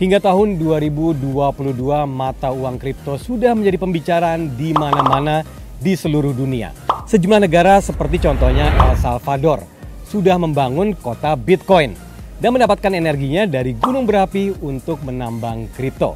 Hingga tahun 2022, mata uang kripto sudah menjadi pembicaraan di mana-mana di seluruh dunia. Sejumlah negara seperti contohnya El Salvador sudah membangun kota Bitcoin dan mendapatkan energinya dari gunung berapi untuk menambang kripto.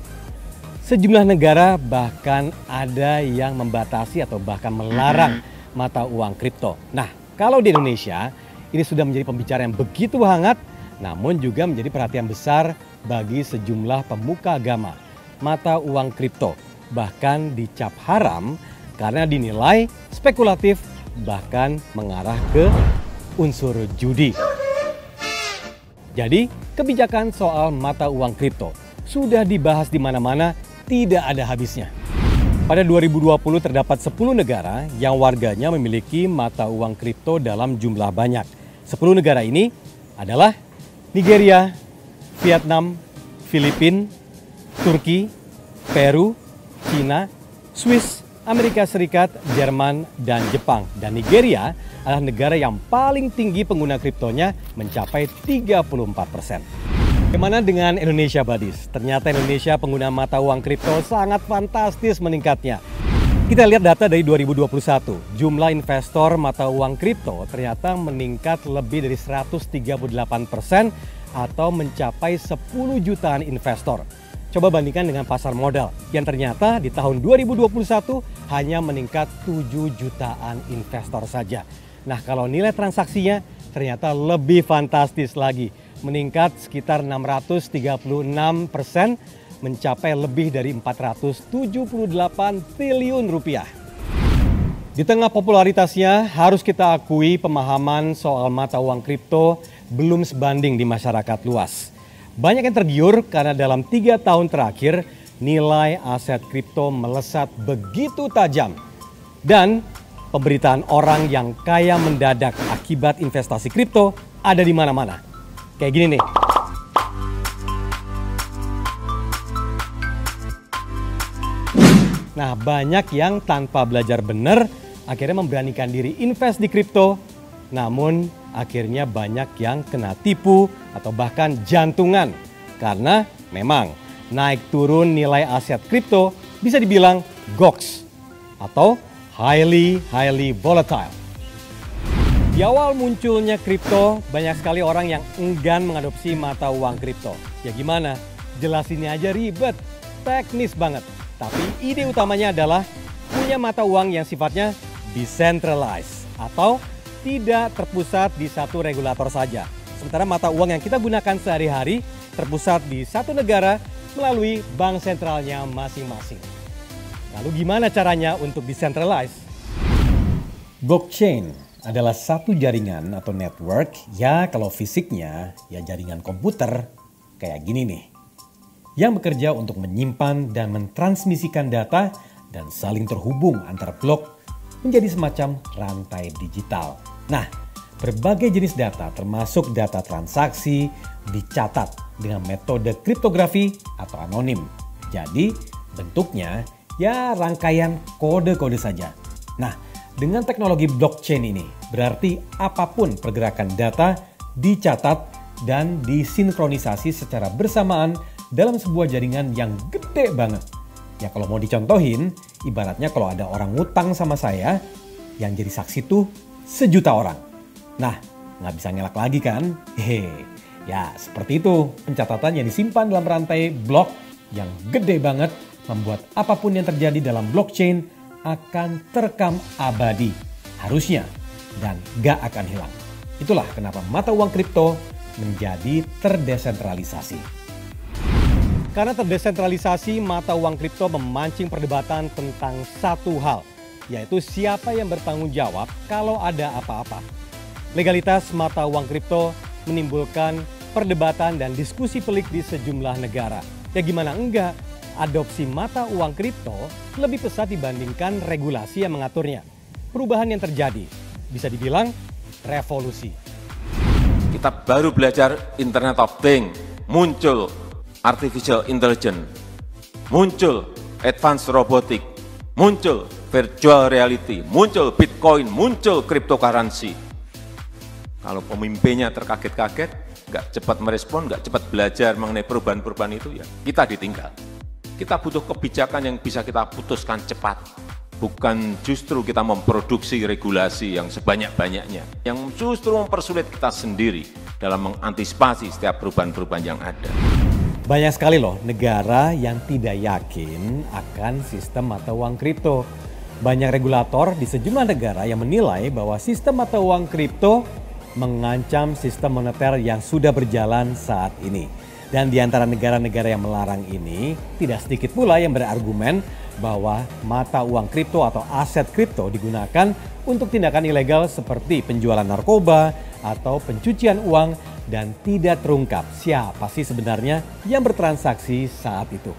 Sejumlah negara bahkan ada yang membatasi atau bahkan melarang mata uang kripto. Nah, kalau di Indonesia ini sudah menjadi pembicaraan yang begitu hangat, namun juga menjadi perhatian besar bagi sejumlah pemuka agama. Mata uang kripto bahkan dicap haram karena dinilai spekulatif bahkan mengarah ke unsur judi. Jadi, kebijakan soal mata uang kripto sudah dibahas di mana-mana, tidak ada habisnya. Pada 2020 terdapat 10 negara yang warganya memiliki mata uang kripto dalam jumlah banyak. 10 negara ini adalah Nigeria, Vietnam, Filipina, Turki, Peru, Cina, Swiss, Amerika Serikat, Jerman, dan Jepang. Dan Nigeria adalah negara yang paling tinggi pengguna kriptonya mencapai 34%. Bagaimana dengan Indonesia, Buddies? Ternyata Indonesia pengguna mata uang kripto sangat fantastis meningkatnya. Kita lihat data dari 2021, jumlah investor mata uang kripto ternyata meningkat lebih dari 138% atau mencapai 10 jutaan investor. Coba bandingkan dengan pasar modal yang ternyata di tahun 2021 hanya meningkat 7 jutaan investor saja. Nah, kalau nilai transaksinya ternyata lebih fantastis lagi, meningkat sekitar 636%, mencapai lebih dari 478 triliun rupiah. Di tengah popularitasnya, harus kita akui pemahaman soal mata uang kripto belum sebanding di masyarakat luas. Banyak yang tergiur karena dalam 3 tahun terakhir nilai aset kripto melesat begitu tajam. Dan pemberitaan orang yang kaya mendadak akibat investasi kripto ada di mana-mana. Kayak gini nih. Nah, banyak yang tanpa belajar benar akhirnya memberanikan diri invest di kripto. Namun akhirnya banyak yang kena tipu atau bahkan jantungan. Karena memang naik turun nilai aset kripto bisa dibilang goks atau highly volatile. Di awal munculnya kripto, banyak sekali orang yang enggan mengadopsi mata uang kripto. Ya gimana? Jelasinnya aja ribet, teknis banget. Tapi ide utamanya adalah punya mata uang yang sifatnya decentralized atau tidak terpusat di satu regulator saja. Sementara mata uang yang kita gunakan sehari-hari terpusat di satu negara melalui bank sentralnya masing-masing. Lalu gimana caranya untuk decentralized? Blockchain adalah satu jaringan atau network, ya kalau fisiknya ya jaringan komputer kayak gini nih, yang bekerja untuk menyimpan dan mentransmisikan data dan saling terhubung antar blok menjadi semacam rantai digital. Nah, berbagai jenis data termasuk data transaksi dicatat dengan metode kriptografi atau anonim. Jadi bentuknya ya rangkaian kode-kode saja. Nah, dengan teknologi blockchain ini berarti apapun pergerakan data dicatat dan disinkronisasi secara bersamaan dalam sebuah jaringan yang gede banget. Ya kalau mau dicontohin, ibaratnya kalau ada orang ngutang sama saya, yang jadi saksi tuh 1 juta orang. Nah, nggak bisa ngelak lagi kan? Ya seperti itu, pencatatan yang disimpan dalam rantai blok yang gede banget membuat apapun yang terjadi dalam blockchain akan terekam abadi, harusnya, dan gak akan hilang. Itulah kenapa mata uang kripto menjadi terdesentralisasi. Karena terdesentralisasi, mata uang kripto memancing perdebatan tentang satu hal, yaitu siapa yang bertanggung jawab kalau ada apa-apa. Legalitas mata uang kripto menimbulkan perdebatan dan diskusi pelik di sejumlah negara. Ya gimana enggak, adopsi mata uang kripto lebih pesat dibandingkan regulasi yang mengaturnya. Perubahan yang terjadi bisa dibilang revolusi. Kita baru belajar Internet of Things, muncul Artificial Intelligence, muncul Advanced Robotics, muncul Virtual Reality, muncul Bitcoin, muncul cryptocurrency. Kalau pemimpinnya terkaget-kaget, nggak cepat merespon, nggak cepat belajar mengenai perubahan-perubahan itu, ya kita ditinggal. Kita butuh kebijakan yang bisa kita putuskan cepat. Bukan justru kita memproduksi regulasi yang sebanyak-banyaknya, yang justru mempersulit kita sendiri dalam mengantisipasi setiap perubahan-perubahan yang ada. Banyak sekali loh negara yang tidak yakin akan sistem mata uang kripto. Banyak regulator di sejumlah negara yang menilai bahwa sistem mata uang kripto mengancam sistem moneter yang sudah berjalan saat ini. Dan di antara negara-negara yang melarang ini, tidak sedikit pula yang berargumen bahwa mata uang kripto atau aset kripto digunakan untuk tindakan ilegal seperti penjualan narkoba atau pencucian uang dan tidak terungkap siapa sih sebenarnya yang bertransaksi saat itu.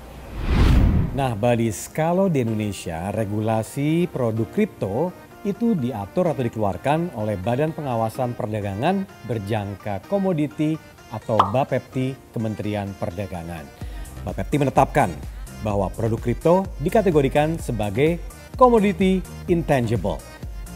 Nah, Buddies, kalau di Indonesia regulasi produk kripto itu diatur atau dikeluarkan oleh Badan Pengawasan Perdagangan Berjangka Komoditi atau Bapepti Kementerian Perdagangan. Bapepti menetapkan bahwa produk kripto dikategorikan sebagai commodity intangible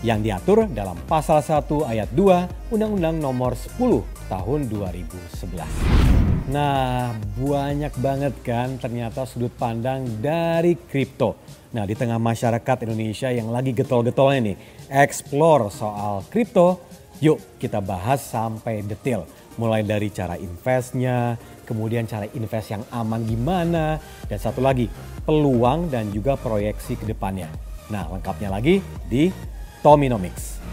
yang diatur dalam pasal 1 ayat 2 Undang-Undang Nomor 10 tahun 2011. Nah, banyak banget kan ternyata sudut pandang dari kripto. Nah, di tengah masyarakat Indonesia yang lagi getol-getolnya nih, explore soal kripto, yuk kita bahas sampai detail. Mulai dari cara investnya, kemudian cara invest yang aman gimana, dan satu lagi peluang dan juga proyeksi ke depannya. Nah, lengkapnya lagi di Tominomics.